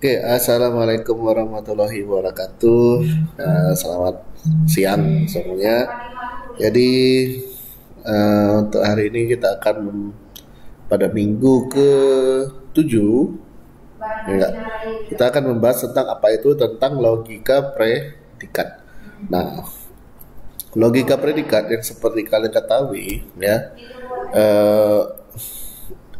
Oke, assalamualaikum warahmatullahi wabarakatuh. Selamat siang semuanya. Jadi untuk hari ini kita akan pada minggu ke-7, enggak, kita akan membahas tentang apa itu tentang logika predikat. Nah, logika predikat yang seperti kalian ketahui, ya,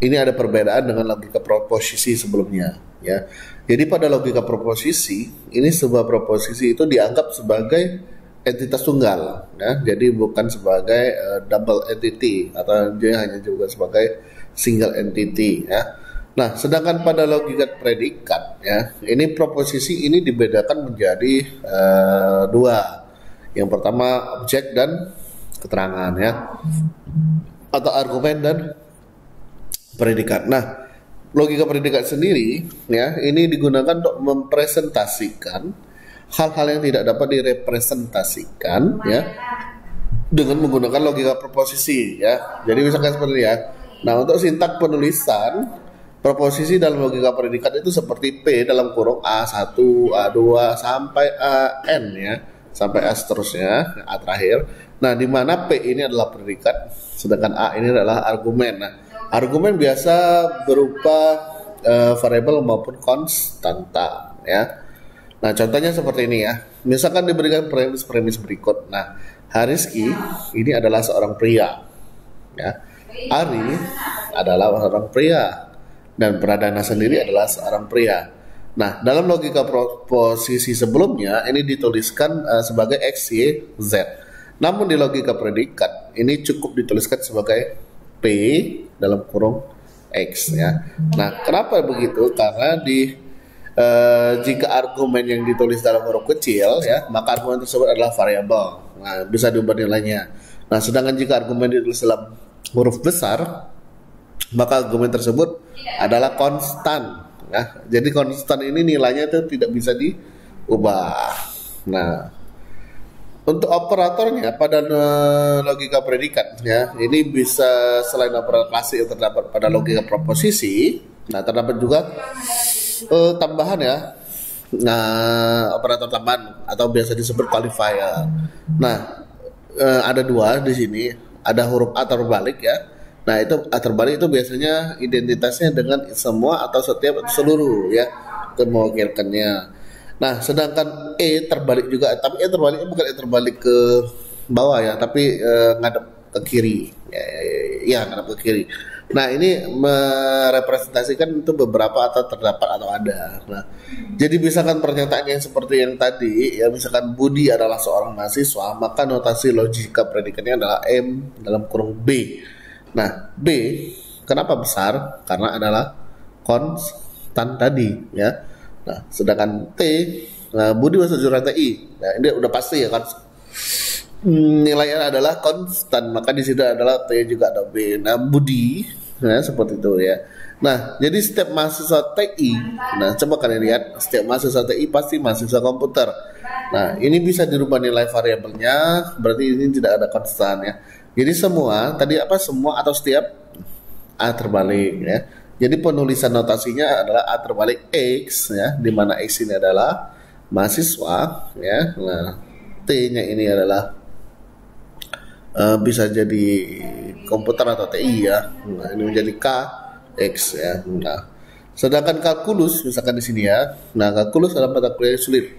ini ada perbedaan dengan logika proposisi sebelumnya, ya. Jadi pada logika proposisi, ini sebuah proposisi itu dianggap sebagai entitas tunggal, ya. Jadi bukan sebagai double entity atau dia hanya juga sebagai single entity, ya. Nah, sedangkan pada logika predikat, ya, ini proposisi ini dibedakan menjadi dua. Yang pertama objek dan keterangan, ya, atau argumen dan predikat. Nah, logika predikat sendiri, ya, ini digunakan untuk mempresentasikan hal-hal yang tidak dapat direpresentasikan, ya, dengan menggunakan logika proposisi, ya. Jadi misalkan seperti ini, ya. Nah, untuk sintak penulisan proposisi dalam logika predikat itu seperti P dalam kurung A1, A2 sampai AN, ya, sampai A seterusnya, A terakhir. Nah, di mana P ini adalah predikat, sedangkan A ini adalah argumen. Nah, argumen biasa berupa variabel maupun konstanta, ya. Nah, contohnya seperti ini, ya. Misalkan diberikan premis berikut. Nah, Hariski ini adalah seorang pria, ya. Ari adalah seorang pria dan Pradana sendiri adalah seorang pria. Nah, dalam logika proposisi sebelumnya ini dituliskan sebagai X, Y, Z. Namun di logika predikat ini cukup dituliskan sebagai P dalam kurung X, ya. Nah, kenapa begitu? Karena jika argumen yang ditulis dalam huruf kecil, ya, maka argumen tersebut adalah variabel. Nah, bisa diubah nilainya. Nah, sedangkan jika argumen ditulis dalam huruf besar, maka argumen tersebut adalah konstan. Nah, jadi konstan ini nilainya itu tidak bisa diubah. Nah, untuk operatornya pada logika predikat, ya, ini bisa selain operator klasik yang terdapat pada logika proposisi, nah terdapat juga tambahan, ya. Nah, operator tambahan atau biasa disebut qualifier. Nah, ada dua di sini, ada huruf A terbalik, ya. Nah, itu A terbalik itu biasanya identitasnya dengan semua atau setiap atau seluruh, ya, mewakilkannya. Nah, sedangkan E terbalik juga, tapi E terbaliknya bukan E terbalik ke bawah, ya, tapi ngadep ke kiri, ya, ngadep ke kiri. Nah, ini merepresentasikan itu beberapa atau terdapat atau ada. Nah, jadi misalkan pernyataan yang seperti yang tadi, ya, misalkan Budi adalah seorang mahasiswa, maka notasi logika predikatnya adalah M dalam kurung B. Nah, B kenapa besar? Karena adalah konstan tadi, ya. Nah, sedangkan T, Budi masuk jurusan TI. Nah, ini udah pasti, ya kan. Nilainya adalah konstan, maka di situ adalah T juga ada B. Nah, Budi, nah, seperti itu, ya. Nah, jadi setiap mahasiswa TI, nah, coba kalian lihat, setiap mahasiswa TI pasti mahasiswa komputer. Nah, ini bisa dirubah nilai variabelnya, berarti ini tidak ada konstan, ya. Jadi semua tadi semua atau setiap A terbalik, ya. Jadi penulisan notasinya adalah A terbalik X, ya, di mana X ini adalah mahasiswa, ya. Nah, T-nya ini adalah bisa jadi komputer atau TI, ya. Nah, ini menjadi K X, ya. Nah, sedangkan kalkulus misalkan di sini, ya. Nah, kalkulus adalah mata kuliah sulit,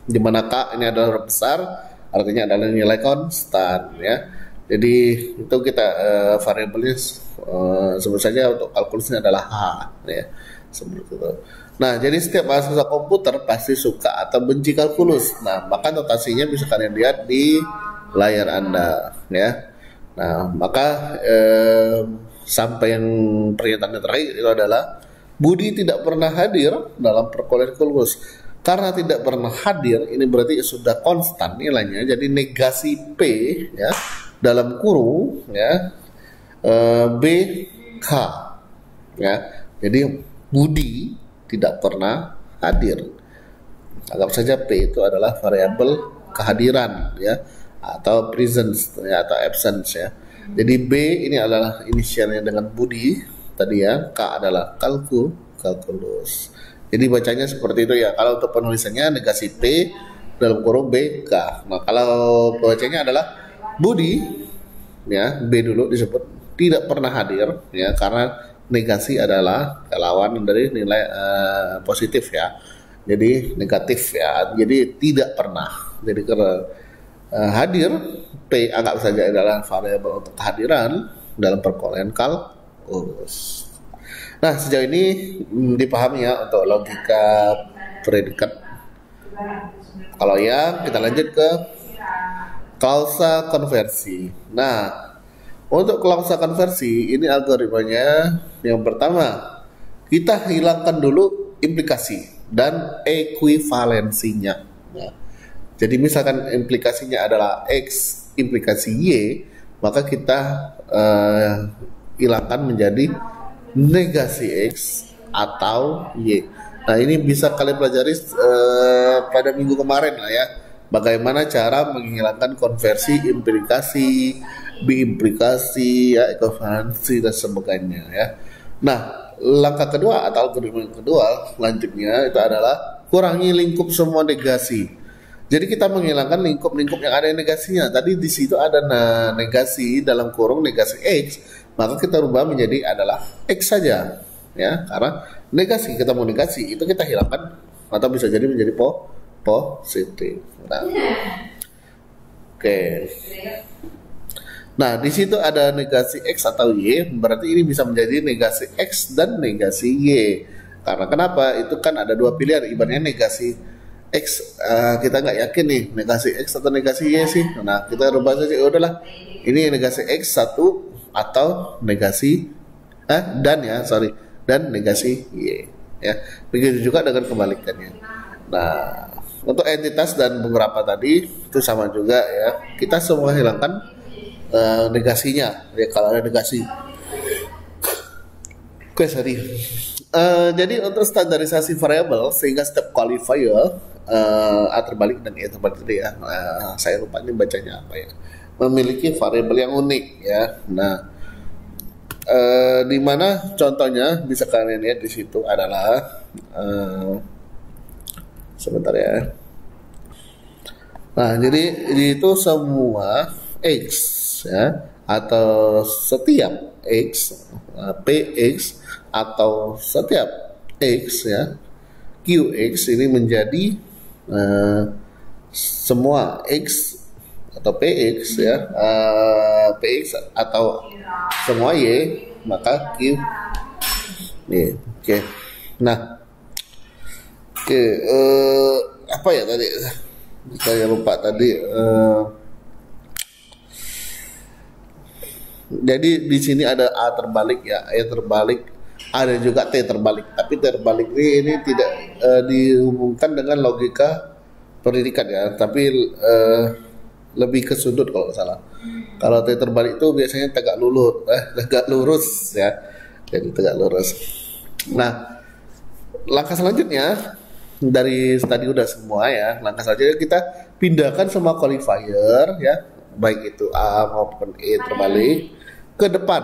di mana K ini adalah huruf besar, artinya adalah nilai konstan, ya. Jadi itu kita variabelnya sebut saja untuk kalkulusnya adalah H, ya, seperti itu. Nah, jadi setiap mahasiswa komputer pasti suka atau benci kalkulus. Nah, maka notasinya bisa kalian lihat di layar Anda, ya. Nah, maka sampai yang pernyataan terakhir itu adalah Budi tidak pernah hadir dalam perkuliahan kalkulus. Karena tidak pernah hadir, ini berarti sudah konstan nilainya. Jadi negasi P, ya, dalam kurung, ya, BK, ya. Jadi Budi tidak pernah hadir. Anggap saja P itu adalah variabel kehadiran, ya, atau presence, ya, atau absence, ya. Jadi B ini adalah inisialnya dengan Budi tadi, ya. K adalah kalkulus. Jadi bacanya seperti itu ya. Kalau untuk penulisannya negasi P dalam kurung BK. Nah, kalau bacanya adalah Budi, ya B dulu disebut tidak pernah hadir, ya karena negasi adalah lawan dari nilai positif ya. Jadi negatif ya. Jadi tidak pernah. Jadi karena hadir, P anggap saja adalah variabel untuk kehadiran dalam perkalian kalkulus. Nah, sejauh ini dipahami ya untuk logika predikat. Kalau ya, kita lanjut ke klausa konversi. Nah, untuk klausa konversi ini algoritmanya yang pertama, kita hilangkan dulu implikasi dan ekuivalensinya. Nah, jadi misalkan implikasinya adalah X implikasi Y, maka kita hilangkan menjadi negasi X atau Y. Nah, ini bisa kalian pelajari pada minggu kemarin lah ya. Bagaimana cara menghilangkan konversi implikasi, biimplikasi, ya, ekuivalensi dan sebagainya ya. Nah, langkah kedua atau algoritma kedua selanjutnya itu adalah kurangi lingkup semua negasi. Jadi kita menghilangkan lingkup-lingkup yang ada negasinya. Tadi di situ ada negasi dalam kurung negasi X, maka kita rubah menjadi adalah X saja, ya. Karena negasi kita mau negasi itu kita hilangkan atau bisa jadi menjadi positif. Nah, oke. Nah, di situ ada negasi X atau Y, berarti ini bisa menjadi negasi X dan negasi Y. Karena kenapa? Itu kan ada dua pilihan, ibaratnya negasi X kita nggak yakin nih negasi X atau negasi Y sih. Nah, kita rubah saja, udahlah. Ini negasi X satu atau negasi dan negasi Y ya. Begitu juga dengan kebalikannya. Nah, untuk entitas dan beberapa tadi itu sama juga ya. Kita semua hilangkan negasinya ya kalau ada negasi. Oke, sorry. Jadi untuk standarisasi variabel sehingga setiap qualifier A terbalik dan E terbalik tadi ya. Saya lupa ini bacanya apa ya. Memiliki variabel yang unik ya. Nah, di mana contohnya bisa kalian lihat di situ adalah sebentar ya. Nah, jadi itu semua X ya atau setiap X, PX atau setiap X ya, QX ini menjadi semua X atau PX ya, PX atau semua Y maka Q nih. Oke. Nah, oke, apa ya tadi saya lupa tadi. Jadi di sini ada A terbalik ya, E terbalik, ada juga T terbalik. Tapi T terbalik ini tidak dihubungkan dengan logika pendidikan ya, tapi lebih ke sudut kalau nggak salah. Kalau T terbalik itu biasanya tegak lurus ya, jadi tegak lurus. Nah, langkah selanjutnya dari tadi udah semua ya. Langkah selanjutnya kita pindahkan semua qualifier ya, baik itu A maupun E terbalik ke depan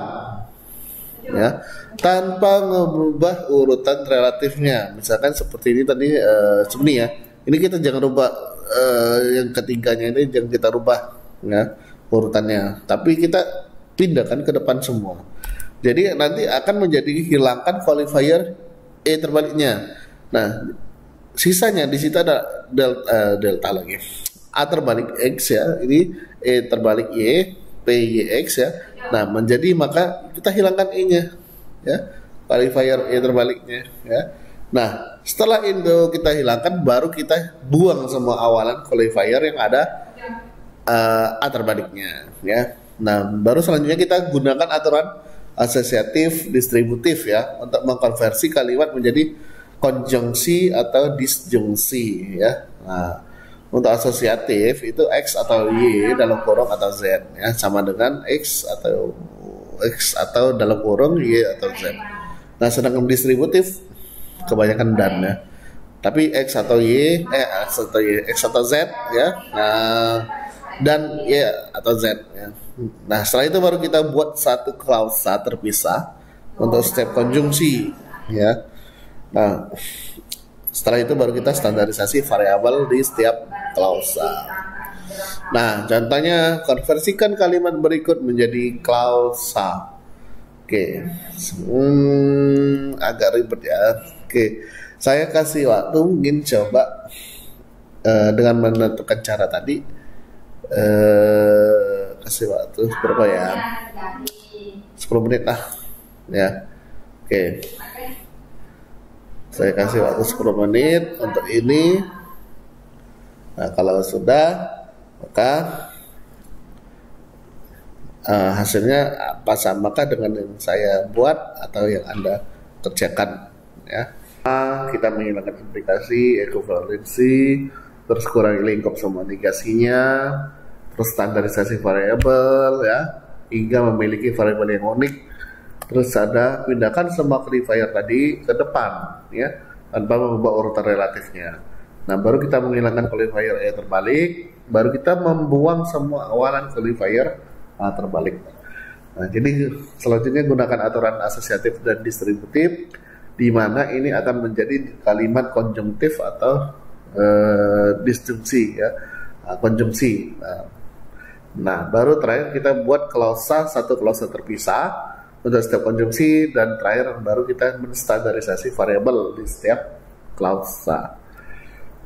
ya, tanpa mengubah urutan relatifnya. Misalkan seperti ini tadi sebenarnya ya, ini kita jangan rubah yang ketiganya ini, jangan kita rubah ya urutannya, tapi kita pindahkan ke depan semua. Jadi nanti akan menjadi hilangkan qualifier E terbaliknya. Nah, sisanya di situ ada delta lagi. A terbalik X ya, ini E terbalik Y, PYX ya. Nah, menjadi maka kita hilangkan E-nya ya, qualifier E terbaliknya ya. Nah, setelah itu kita hilangkan, baru kita buang semua awalan qualifier yang ada A terbaliknya ya. Nah, baru selanjutnya kita gunakan aturan asosiatif distributif ya untuk mengkonversi kalimat menjadi konjungsi atau disjungsi ya. Nah, untuk asosiatif itu X atau Y dalam kurung atau Z ya, sama dengan X atau dalam kurung Y atau Z. Nah, sedangkan distributif kebanyakan dan ya. Tapi X atau Z ya. Nah, dan Y atau Z ya. Nah, setelah itu baru kita buat satu klausa terpisah untuk setiap konjungsi ya. Nah, Setelah itu baru kita standarisasi variabel di setiap klausa. Nah, contohnya konversikan kalimat berikut menjadi klausa. Oke, agak ribet ya. Oke, saya kasih waktu mungkin coba dengan menentukan cara tadi. Kasih waktu berapa ya? 10 menit lah, ya. Oke. Saya kasih waktu 10 menit untuk ini. Nah, kalau sudah, maka hasilnya apa samakah dengan yang saya buat atau yang Anda kerjakan, ya. Kita menghilangkan implikasi, ekuivalensi, terus kurangi lingkup semua negasinya, terus standarisasi variabel, ya, hingga memiliki variabel yang unik. Terus ada pindahkan semua classifier tadi ke depan, ya, tanpa mengubah urutan relatifnya. Nah, baru kita menghilangkan classifier E terbalik, baru kita membuang semua awalan classifier A terbalik. Nah, jadi selanjutnya gunakan aturan asosiatif dan distributif, di mana ini akan menjadi kalimat konjungtif atau disjungsi, ya, konjungsi. Nah, baru terakhir kita buat klausa, satu klausa terpisah untuk setiap konjungsi, dan terakhir baru kita menstandarisasi variabel di setiap klausa.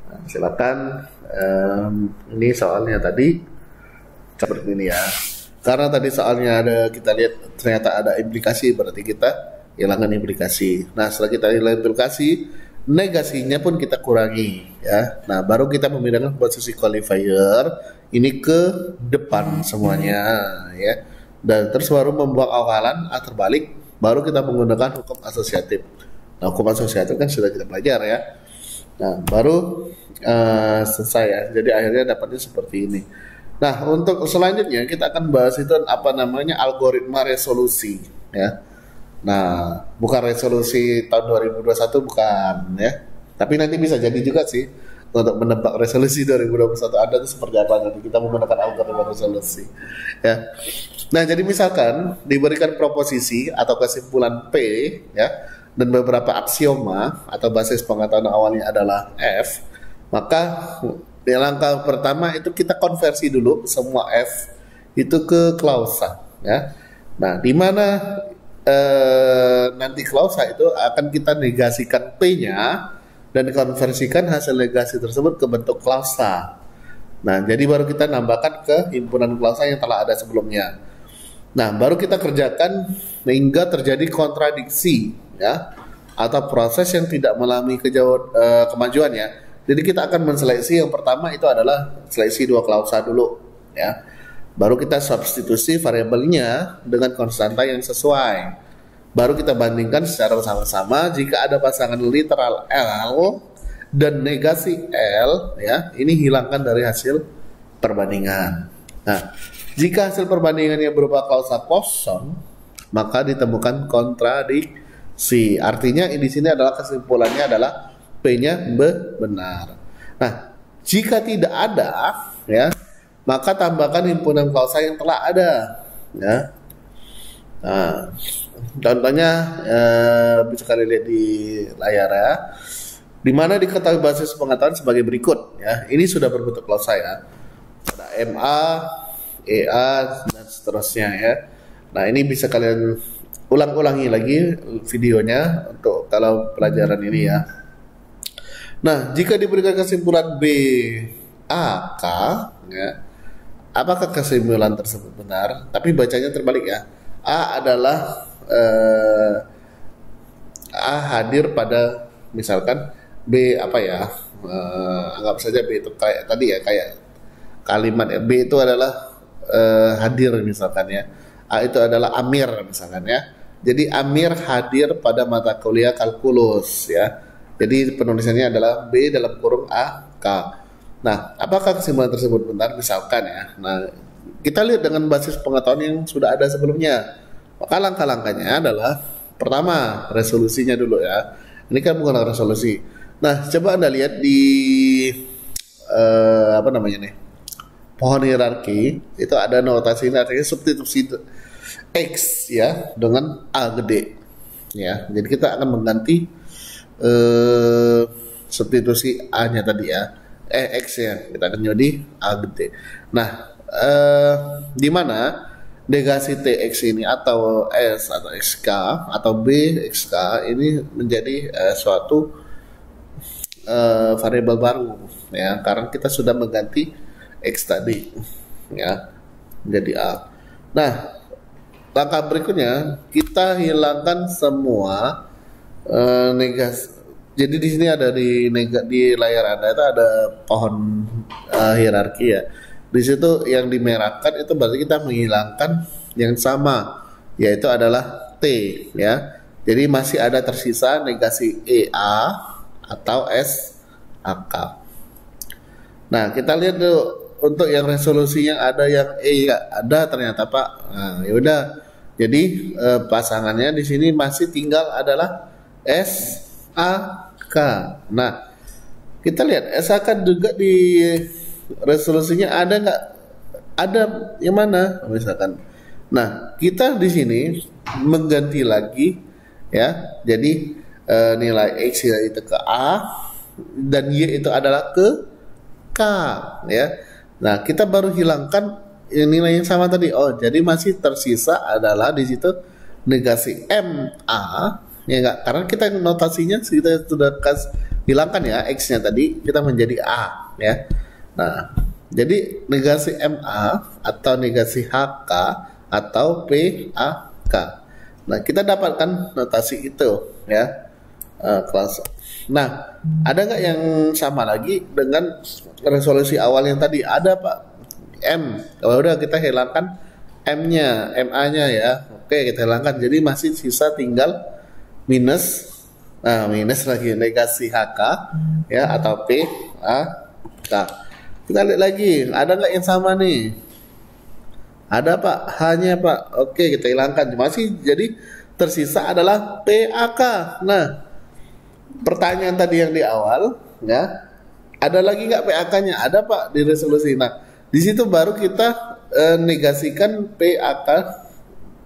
Nah, silakan, ini soalnya tadi seperti ini ya. Karena tadi soalnya ada, kita lihat ternyata ada implikasi, berarti kita hilangkan implikasi. Nah, setelah kita hilangkan implikasi, negasinya pun kita kurangi, ya. Nah, baru kita memindahkan posisi qualifier ini ke depan semuanya, ya. Dan terus baru membuang awalan A terbalik, baru kita menggunakan hukum asosiatif. Nah, hukum asosiatif kan sudah kita belajar, ya. Nah, baru selesai, ya. Jadi akhirnya dapatnya seperti ini. Nah, untuk selanjutnya kita akan bahas itu apa namanya algoritma resolusi, ya. Nah, bukan resolusi tahun 2021, bukan, ya. Tapi nanti bisa jadi juga sih untuk menebak resolusi 2021 Anda itu seperti apa, nanti kita menggunakan algoritma resolusi, ya. Nah, jadi misalkan diberikan proposisi atau kesimpulan P, ya, dan beberapa aksioma atau basis pengetahuan awalnya adalah F, maka di langkah pertama itu kita konversi dulu semua F itu ke klausa, ya. Nah, di mana nanti klausa itu akan kita negasikan P-nya dan konversikan hasil negasi tersebut ke bentuk klausa. Nah, jadi baru kita nambahkan ke himpunan klausa yang telah ada sebelumnya. Nah, baru kita kerjakan hingga terjadi kontradiksi, ya, atau proses yang tidak mengalami kemajuan, ya. Jadi kita akan menseleksi, yang pertama itu adalah seleksi dua klausa dulu, ya. Baru kita substitusi variabelnya dengan konstanta yang sesuai. Baru kita bandingkan secara sama-sama. Jika ada pasangan literal L dan negasi L, ya, ini hilangkan dari hasil perbandingan. Nah, jika hasil perbandingannya berupa klausa kosong, maka ditemukan kontradiksi. Artinya di sini adalah kesimpulannya adalah P-nya benar. Nah, jika tidak ada, ya, maka tambahkan himpunan klausa yang telah ada, ya. Nah, contohnya bisa kalian lihat di layar, ya, di mana diketahui basis pengetahuan sebagai berikut, ya. Ini sudah berbentuk klausa, ya. Ada MA, EA, dan seterusnya, ya. Nah, ini bisa kalian ulang-ulangi lagi videonya untuk kalau pelajaran ini, ya. Nah, jika diberikan kesimpulan B, A, K, ya, apakah kesimpulan tersebut benar? Tapi bacanya terbalik, ya. A adalah A hadir pada, misalkan B apa ya? Anggap saja B itu kayak tadi, ya, kayak kalimat, ya. B itu adalah hadir misalkan, ya. A itu adalah Amir misalkan, ya. Jadi Amir hadir pada mata kuliah kalkulus, ya. Jadi penulisannya adalah B dalam kurung A, K. Nah, apakah kesimpulan tersebut benar misalkan, ya. Nah, kita lihat dengan basis pengetahuan yang sudah ada sebelumnya. Maka langkah-langkahnya adalah pertama, resolusinya dulu, ya. Ini kan bukan resolusi. Nah, coba Anda lihat di apa namanya nih? Pohon hierarki itu ada notasi ini, artinya substitusi X, ya, dengan A gede, ya. Jadi kita akan mengganti substitusi A-nya tadi ya, X-nya kita akan jadi A gede. Nah, di mana negasi TX ini atau S atau XK atau B XK ini menjadi suatu variabel baru ya, karena kita sudah mengganti X tadi ya menjadi A. Nah, langkah berikutnya kita hilangkan semua negasi. Jadi di sini ada di layar Anda itu ada pohon hierarki ya. Di situ yang dimerahkan itu berarti kita menghilangkan yang sama, yaitu adalah T ya. Jadi masih ada tersisa negasi EA atau SAK. Nah, kita lihat dulu untuk yang resolusinya ada yang E ya, ada ternyata Pak. Nah, yaudah. Jadi pasangannya di sini masih tinggal adalah SAK. Nah, kita lihat SAK juga di resolusinya ada nggak? Ada yang mana? Misalkan. Nah, kita di sini mengganti lagi ya. Jadi nilai X itu ke A dan Y itu adalah ke K ya. Nah, kita baru hilangkan nilai yang sama tadi. Oh, jadi masih tersisa adalah di situ negasi MA ya enggak? Karena kita notasinya kita sudah hilangkan ya X-nya tadi, kita menjadi A ya. Nah, jadi negasi MA atau negasi HK atau PAK. Nah, kita dapatkan notasi itu ya. Kelas. Nah, ada nggak yang sama lagi dengan resolusi awal yang tadi? Ada Pak. M. Kalau udah kita hilangkan M-nya, MA-nya ya. Oke, kita hilangkan. Jadi masih sisa tinggal minus. Nah, minus lagi negasi HK ya atau PAK. Kita lihat lagi, ada nggak yang sama nih? Ada Pak, hanya Pak. Oke, kita hilangkan. Masih jadi tersisa adalah PAK. Nah, pertanyaan tadi yang di awal, ya, ada lagi nggak PAK-nya? Ada Pak di resolusi. Nah, di situ baru kita negasikan PAK,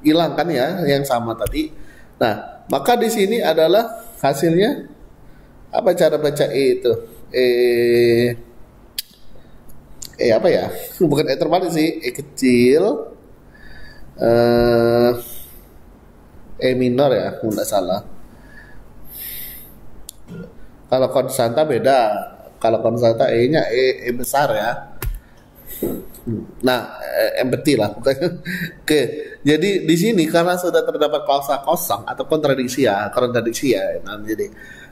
hilangkan ya yang sama tadi. Nah, maka di sini adalah hasilnya apa cara baca E itu? Apa ya? Bukan E terbalik sih, E kecil, E minor ya, nggak salah. Kalau konstanta beda. Kalau konstanta E-nya E besar ya. Nah, empty lah pokoknya. Oke, jadi di sini karena sudah terdapat klausa kosong atau kontradiksi ya.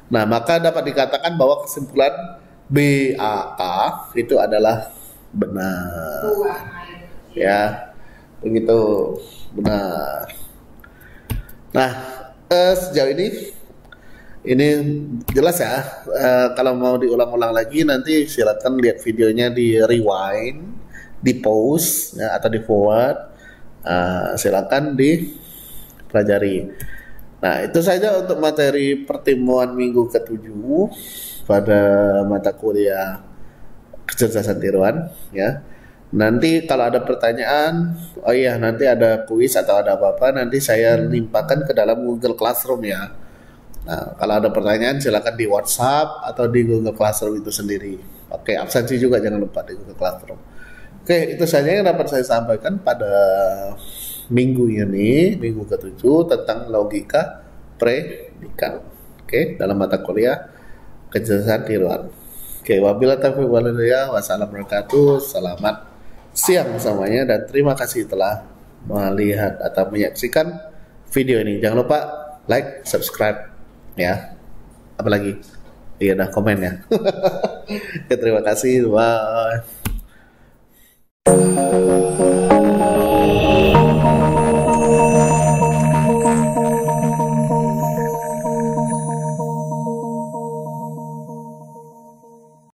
Nah, maka dapat dikatakan bahwa kesimpulan BAK itu adalah benar. Ya, begitu benar. Nah, sejauh ini jelas ya. Kalau mau diulang-ulang lagi nanti silakan lihat videonya di rewind, di pause ya, atau di forward. Silakan dipelajari. Nah, itu saja untuk materi pertemuan minggu ke-7 pada mata kuliah kecerdasan tiruan ya. Nanti kalau ada pertanyaan, oh iya nanti ada kuis atau ada apa-apa nanti saya limpahkan ke dalam Google Classroom ya. Nah, kalau ada pertanyaan silakan di WhatsApp atau di Google Classroom itu sendiri. Oke, absensi juga jangan lupa di Google Classroom. Oke, itu saja yang dapat saya sampaikan pada minggu ini, minggu ke-7 tentang logika predikat. Oke, dalam mata kuliah kecerdasan tiruan. Oke, wabillahi taufiq wal hidayah. Wassalamualaikum warahmatullahi wabarakatuh. Selamat siang semuanya dan terima kasih telah melihat atau menyaksikan video ini. Jangan lupa like, subscribe ya. Apalagi? Iya dah komen ya. Oke, terima kasih. Bye.